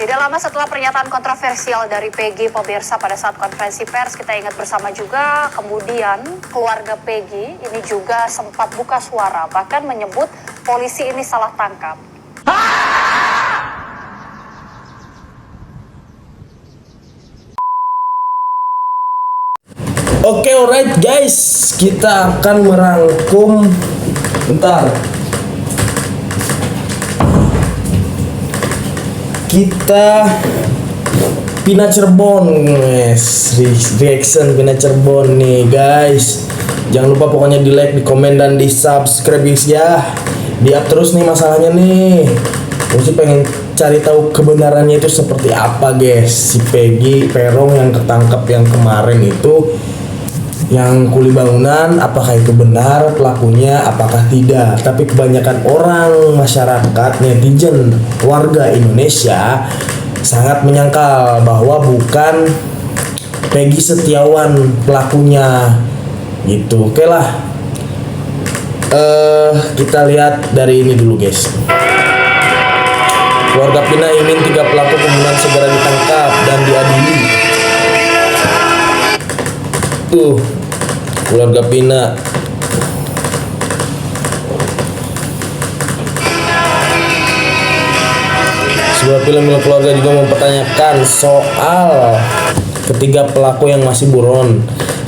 Tidak lama setelah pernyataan kontroversial dari Peggy, pemirsa, pada saat konferensi pers, kita ingat bersama juga kemudian keluarga Peggy ini juga sempat buka suara, bahkan menyebut polisi ini salah tangkap. Oke, alright guys, kita akan merangkum. Bentar. Kita Pina Cirebon, guys. Reaction Pina Cirebon nih, guys. Jangan lupa pokoknya di like, di komen, dan di subscribe guys ya. Di up terus nih masalahnya nih. Gue sih pengen cari tahu kebenarannya itu seperti apa, guys. Si Peggy Peron yang ketangkep yang kemarin itu, yang kuli bangunan, apakah itu benar pelakunya, apakah tidak. Tapi kebanyakan orang, masyarakat, netizen, warga Indonesia sangat menyangkal bahwa bukan Peggy Setiawan pelakunya gitu. Oke lah, kita lihat dari ini dulu guys. Keluarga Pina ingin 3 pelaku pembunuhan segera ditangkap dan diadili. Tuh, keluarga Pina. Sebuah film keluarga juga mempertanyakan soal ketiga pelaku yang masih buron,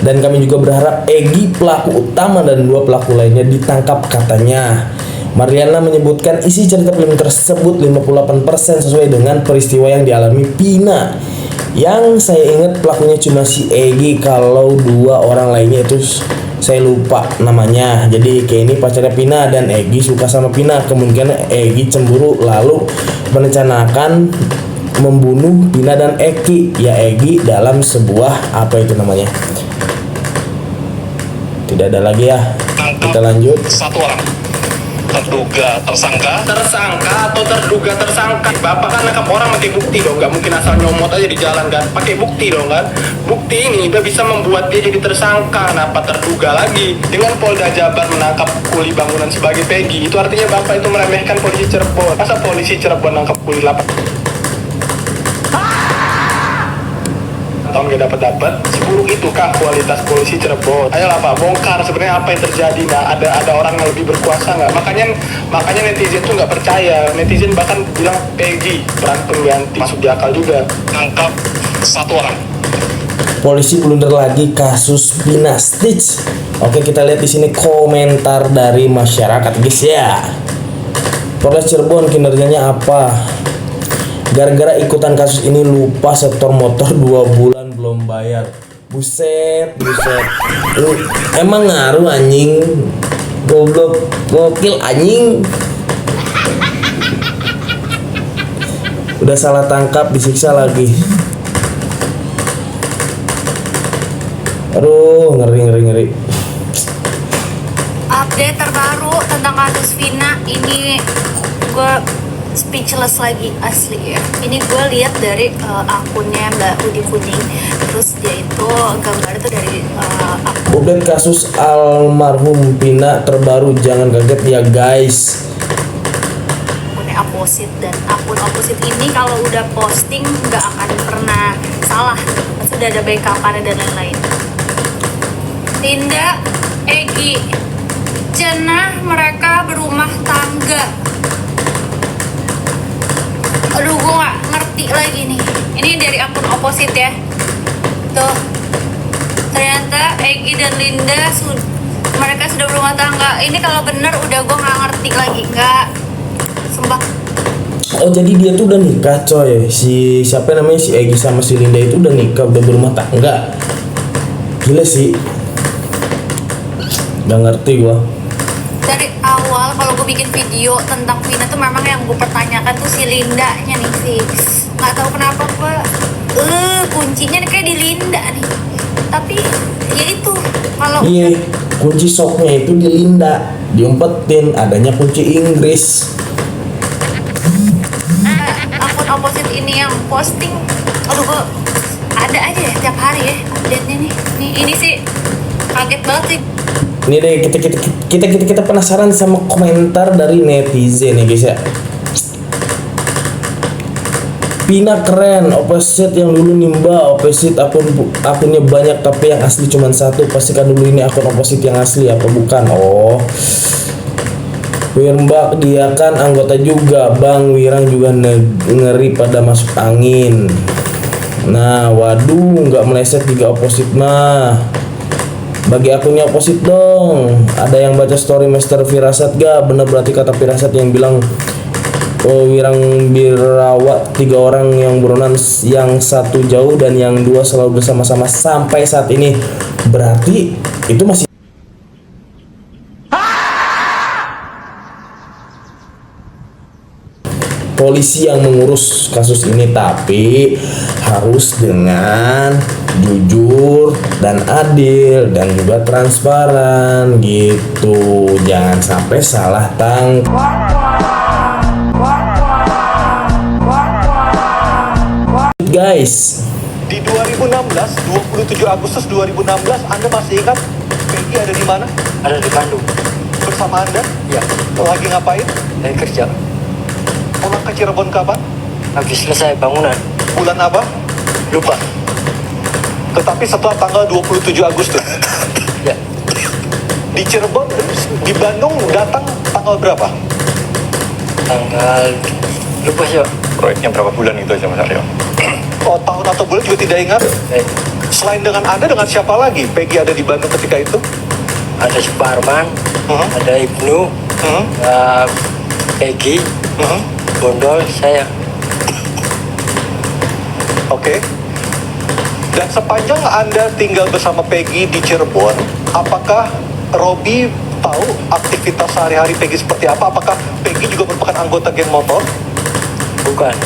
dan kami juga berharap Egy pelaku utama dan 2 pelaku lainnya ditangkap, katanya. Mariana menyebutkan isi cerita film tersebut 58% sesuai dengan peristiwa yang dialami Pina. Yang saya ingat pelakunya cuma si Egy, kalau 2 orang lainnya itu saya lupa namanya. Jadi kayak ini pacarnya Pina dan Egy suka sama Pina. Kemungkinan Egy cemburu lalu merencanakan membunuh Pina dan Egy. Ya, Egy dalam sebuah apa itu namanya. Tidak ada lagi ya. Kita lanjut. 1 orang terduga tersangka atau terduga tersangka. Bapak kan nangkap orang pakai bukti dong, nggak mungkin asal nyomot aja di jalan kan, pakai bukti dong kan. Bukti ini udah bisa membuat dia jadi tersangka. Kenapa terduga lagi? Dengan Polda Jabar menangkap kuli bangunan sebagai Peggy, itu artinya Bapak itu meremehkan polisi Cirebon. Masa polisi Cirebon nangkap kuli 8 tahun gak dapat, seburuk itukah kualitas polisi Cirebon? Ayolah Pak, bongkar sebenarnya apa yang terjadi. Nah, ada orang yang lebih berkuasa nggak? Makanya netizen tuh nggak percaya. Netizen bahkan bilang Peggy peran pengganti, masuk di akal juga. Tangkap 1 orang. Polisi blunder lagi kasus Pina Stitch. Oke, kita lihat di sini komentar dari masyarakat guys ya. Polres Cirebon kinerjanya apa? Gara-gara ikutan kasus ini lupa setor motor 2 bulan belum bayar. Buset. Lu emang ngaruh anjing. Goblok, gokil anjing. Udah salah tangkap disiksa lagi. Aduh, ngeri. Update terbaru tentang kasus Vina ini, gue speechless lagi asli ya. Ini gue lihat dari akunnya Mbak Udi Kuning, terus dia itu gambar itu dari update kasus almarhum Pina terbaru, jangan kaget ya guys. akunnya Aposit, dan akun Aposit ini kalau udah posting nggak akan pernah salah, sudah ada backup-nya dan lain-lain. Linda, Egy, cenah mereka berumah tangga. Aduh, gue gak ngerti lagi nih. Ini dari akun Opposite ya. Tuh, ternyata Egy dan Linda mereka sudah berumah tangga. Ini kalau bener udah gue gak ngerti lagi. Gak, sumpah. Oh, jadi dia tuh udah nikah coy. Si siapa namanya, si Egy sama si Linda itu udah nikah, udah berumah tangga. Gila sih. Gak ngerti gue. Dari awal kalau gue bikin video tentang Vina tuh memang yang gue pertanyakan tuh si Lindanya nih, fix. Nggak tahu kenapa gue kuncinya nih kayak di Linda nih. Tapi ya itu kalau Iya, kunci soknya itu di Linda, diumpetin adanya kunci Inggris. akun Opposite ini yang posting, aduh gue ada aja ya tiap hari ya update-nya nih. Ini sih kaget banget sih. Ini deh, kita penasaran sama komentar dari netizen nih guys ya. Pina keren, opposite yang dulu nimba, opposite akunnya banyak tapi yang asli cuma satu. Pastikan dulu ini akun opposite yang asli apa bukan? Oh, Wirmbak dia kan anggota juga, Bang Wirang juga ngeri pada masuk angin. Nah, waduh, nggak meleset 3 opposite mah. Bagi akunnya opposite dong. Ada yang baca story Master Firasat gak? Bener berarti kata Firasat yang bilang Wirang Birawat 3 orang yang buronan, yang 1 jauh dan yang 2 selalu bersama-sama sampai saat ini. Berarti itu masih polisi yang mengurus kasus ini, tapi harus dengan jujur dan adil dan juga transparan gitu. Jangan sampai salah tangkap. Guys, Di 2016, 27 Agustus 2016, Anda masih ingat Peggy ada di mana? Ada di Bandung. Bersama Anda? Ya, Lagi ngapain? dari kerja. Pulang ke Cirebon kapan? Habis selesai bangunan. Bulan apa? Lupa. Tetapi setelah tanggal 27 Agustus. Ya, Di Cirebon, di Bandung datang tanggal berapa? tanggal lupa sih. Proyeknya berapa bulan itu aja Mas Aryo? Oh, tahun atau bulan juga tidak ingat? Selain dengan Anda, dengan siapa lagi Peggy ada di Bandung ketika itu? Ada Suparman, ada Ibnu, Peggy, Bondol, saya. Oke. Dan sepanjang Anda tinggal bersama Peggy di Cirebon, apakah Robi tahu aktivitas sehari-hari Peggy seperti apa? Apakah Peggy juga merupakan anggota geng motor? Bukan.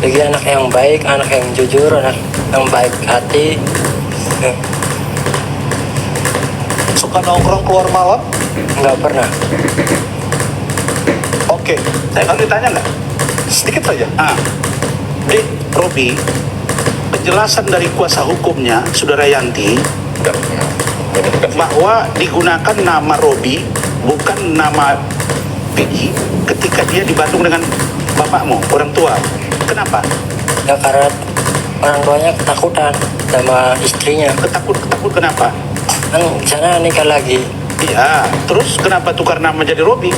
Peggy anak yang baik, anak yang jujur, anak yang baik hati. Suka nongkrong keluar malam? Nggak pernah. Oke. Saya mau ditanya nggak? Sedikit saja. Dek, Robi, penjelasan dari kuasa hukumnya, Saudara Yanti, bahwa digunakan nama Robi, bukan nama Peggy, ketika dia di Bandung dengan bapakmu, orang tua. Kenapa? Ya karena orang tuanya ketakutan sama istrinya. Ketakut kenapa? Kan di sana nikah lagi. Iya, terus kenapa tukar nama jadi Robi?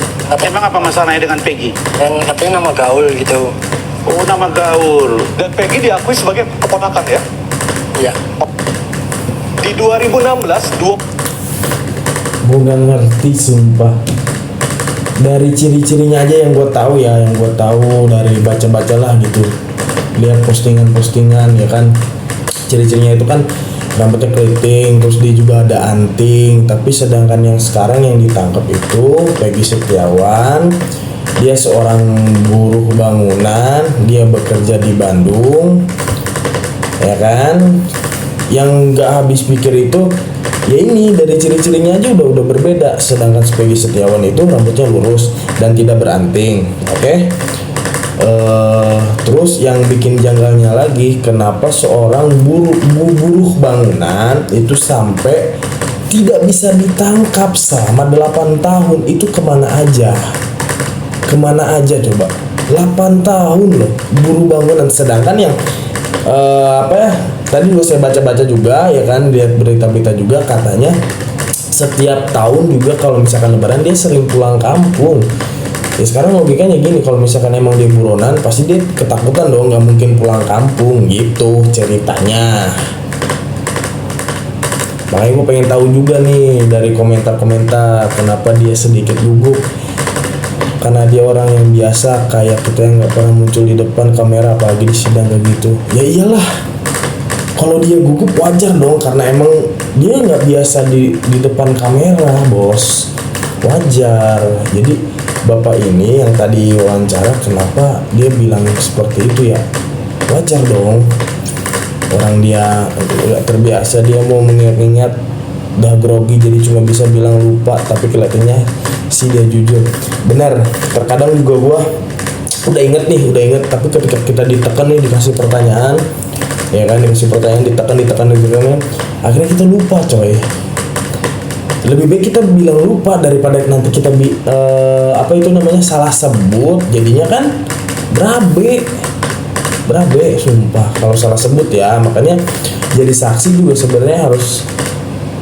Emang apa masalahnya dengan Peggy? Dan katanya nama gaul gitu. Oh, nama gaul. Dan Peggy diakui sebagai keponakan ya? Iya. Di 2016, gue nggak ngerti sumpah. Dari ciri-cirinya aja yang gue tahu ya, yang gue tahu dari baca-baca lah gitu, lihat postingan-postingan ya kan, ciri-cirinya itu kan rambutnya keriting, terus dia juga ada anting. Tapi sedangkan yang sekarang yang ditangkap itu Peggy Setiawan, dia seorang buruh bangunan, dia bekerja di Bandung ya kan. Yang nggak habis pikir itu ya ini dari ciri-cirinya aja udah berbeda. Sedangkan Peggy Setiawan itu rambutnya lurus dan tidak beranting. Oke. Terus yang bikin janggalnya lagi, kenapa seorang buruh bangunan itu sampai tidak bisa ditangkap selama 8 tahun. Itu kemana aja coba, 8 tahun loh buruh bangunan. Sedangkan yang tadi gue saya baca-baca juga ya kan, lihat berita-berita juga, katanya setiap tahun juga kalau misalkan lebaran dia sering pulang kampung. Ya sekarang logikanya gini, kalau misalkan emang dia buronan pasti dia ketakutan dong, nggak mungkin pulang kampung gitu ceritanya. Makanya gue pengen tahu juga nih dari komentar-komentar kenapa dia sedikit gugup. Karena dia orang yang biasa kayak kita yang nggak pernah muncul di depan kamera, apalagi di sidang kayak gitu. Ya iyalah, kalau dia gugup wajar dong, karena emang dia nggak biasa di depan kamera, bos. Wajar. Jadi bapak ini yang tadi wawancara, kenapa dia bilang seperti itu ya? Wajar dong. Orang dia nggak terbiasa, dia mau mengingat-ingat, udah grogi jadi cuma bisa bilang lupa, tapi kelihatannya sih dia jujur. Benar, terkadang juga gua udah inget, tapi ketika kita ditekan nih, dikasih pertanyaan ya kan, ditekan, akhirnya kita lupa coy. Lebih baik kita bilang lupa daripada nanti kita salah sebut, jadinya kan berabe berabe sumpah kalau salah sebut ya. Makanya jadi saksi juga sebenarnya harus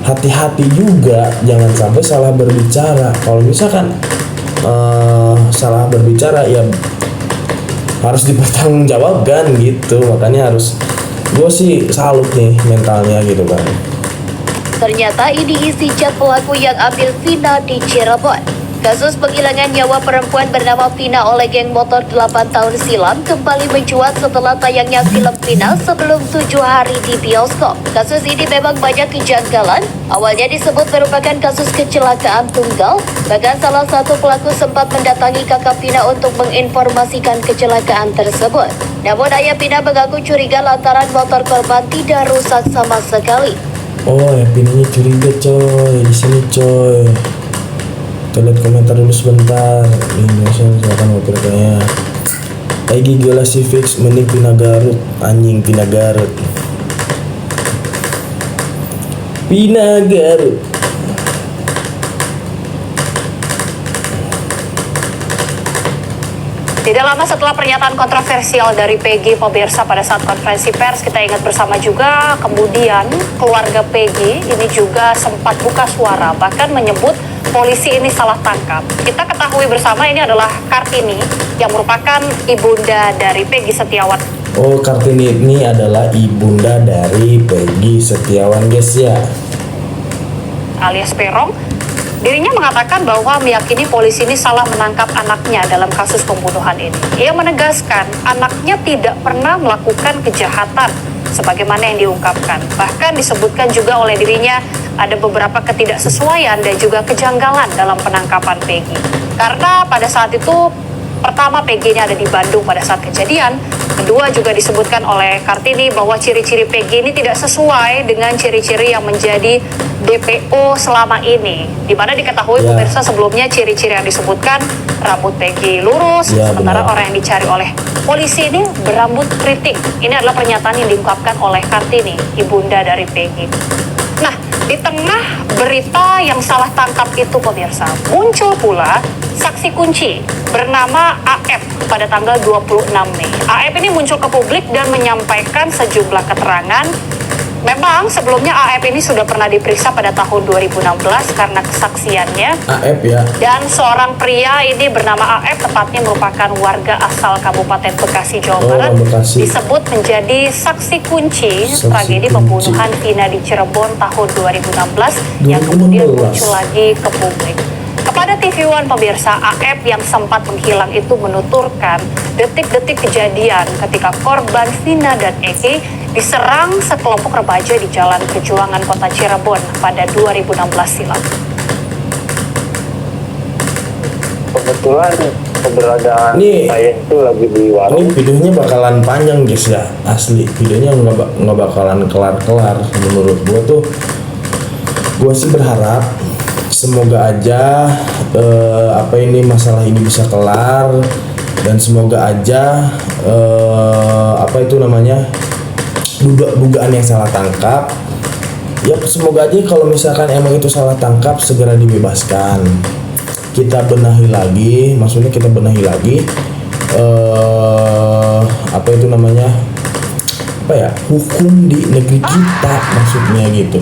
hati-hati juga, jangan sampai salah berbicara. Kalau misalkan salah berbicara ya harus dipertanggungjawabkan gitu. Makanya harus, gue sih salut nih mentalnya gitu kan. Ternyata ini isi chat pelaku yang ambil Vina di Cirebon. Kasus penghilangan nyawa perempuan bernama Vina oleh geng motor 8 tahun silam kembali mencuat setelah tayangnya film Vina sebelum 7 hari di bioskop. Kasus ini memang banyak kejanggalan. Awalnya disebut merupakan kasus kecelakaan tunggal. Bahkan salah satu pelaku sempat mendatangi kakak Vina untuk menginformasikan kecelakaan tersebut. Namun ayah Vina mengaku curiga lantaran motor korban tidak rusak sama sekali. Oh ya, Vinanya curiga coy, di sini coy. Kita lihat komentar dulu sebentar. Indonesia misalkan motor kayaknya Egi Gila Civics mending Pina Garut, anjing Pina Garut. Pina Garut. Tidak lama setelah pernyataan kontroversial dari Peggy pemirsa pada saat konferensi pers, kita ingat bersama juga kemudian keluarga Peggy ini juga sempat buka suara, bahkan menyebut polisi ini salah tangkap. Kita ketahui bersama ini adalah Kartini yang merupakan ibunda dari Peggy Setiawan. Oh, Kartini ini adalah ibunda dari Peggy Setiawan guys ya, alias Perong. Dirinya mengatakan bahwa meyakini polisi ini salah menangkap anaknya dalam kasus pembunuhan ini. Ia menegaskan anaknya tidak pernah melakukan kejahatan sebagaimana yang diungkapkan. Bahkan disebutkan juga oleh dirinya ada beberapa ketidaksesuaian dan juga kejanggalan dalam penangkapan Peggy. Karena pada saat itu pertama Peggy ini ada di Bandung pada saat kejadian. Kedua juga disebutkan oleh Kartini bahwa ciri-ciri Peggy ini tidak sesuai dengan ciri-ciri yang menjadi DPO selama ini. Di mana diketahui pemirsa sebelumnya ciri-ciri yang disebutkan rambut Peggy lurus, sementara orang yang dicari oleh polisi ini berambut keriting. Ini adalah pernyataan yang diungkapkan oleh Kartini, ibunda dari Peggy. Nah, di tengah berita yang salah tangkap itu pemirsa, muncul pula saksi kunci bernama AF pada tanggal 26 Mei. AF ini muncul ke publik dan menyampaikan sejumlah keterangan. Memang sebelumnya AF ini sudah pernah diperiksa pada tahun 2016 karena kesaksiannya. AF ya. Dan seorang pria ini bernama AF, tepatnya merupakan warga asal Kabupaten Bekasi, Jawa Barat, disebut menjadi saksi kunci tragedi pembunuhan Vina di Cirebon tahun 2016 yang kemudian muncul lagi ke publik. Kepada TV One pemirsa, AF yang sempat menghilang itu menuturkan detik-detik kejadian ketika korban Vina dan Egi diserang sekelompok remaja di Jalan Perjuangan Kota Cirebon pada 2016 silam. Kebetulan keberadaan Nih, saya itu lagi di warung. Ini videonya bakalan panjang guys ya, asli. Videonya nggak bakalan kelar-kelar. Menurut gue sih berharap semoga aja masalah ini bisa kelar, dan semoga aja dugaan yang salah tangkap ya, semoga aja kalau misalkan emang itu salah tangkap segera dibebaskan. Kita benahi lagi, maksudnya kita benahi lagi hukum di negeri kita, maksudnya gitu.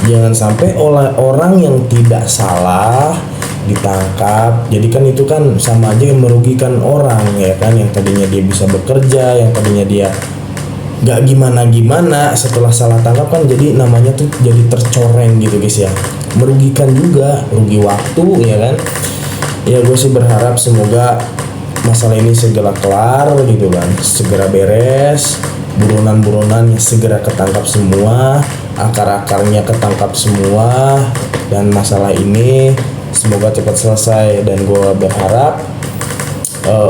Jangan sampai orang yang tidak salah ditangkap. Jadi kan itu kan sama aja yang merugikan orang ya kan, yang tadinya dia bisa bekerja, yang tadinya dia nggak gimana setelah salah tangkap kan jadi namanya tuh jadi tercoreng gitu guys ya, merugikan juga, rugi waktu ya kan. Ya gue sih berharap semoga masalah ini segera kelar gitu kan, segera beres, buronan-buronannya segera ketangkap semua, akar-akarnya ketangkap semua, dan masalah ini semoga cepat selesai. Dan gue berharap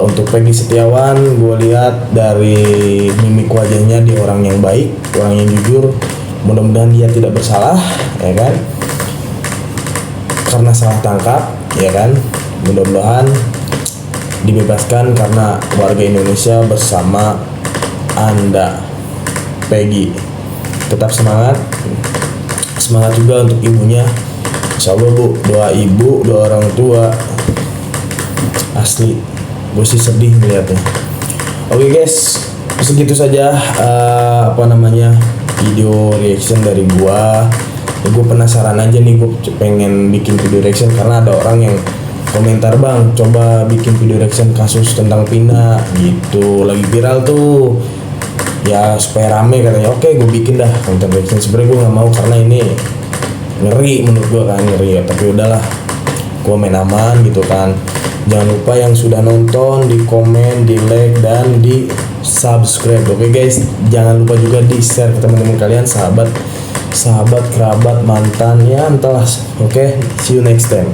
untuk Peggy Setiawan, gue lihat dari mimik wajahnya dia orang yang baik, orang yang jujur. Mudah-mudahan dia tidak bersalah ya kan, karena salah tangkap ya kan. Mudah-mudahan dibebaskan karena warga Indonesia bersama Anda. Peggy tetap semangat juga untuk ibunya. Insya Allah bu, doa ibu, doa orang tua, asli gue sih sedih melihatnya. Oke guys, segitu saja video reaction dari gua. Ya, gue penasaran aja nih, gue pengen bikin video reaction karena ada orang yang komentar, bang coba bikin video reaction kasus tentang Vina gitu, lagi viral tuh ya, supaya rame katanya. Oke, gue bikin dah konten reaction. Sebenarnya gue nggak mau karena ini ngeri menurut gue kan, ngeri ya, tapi udahlah gue main aman gitu kan. Jangan lupa yang sudah nonton di komen, di like, dan di subscribe. Oke guys, jangan lupa juga di share ke teman-teman kalian, sahabat, kerabat, mantan, ya entahlah. Oke, see you next time.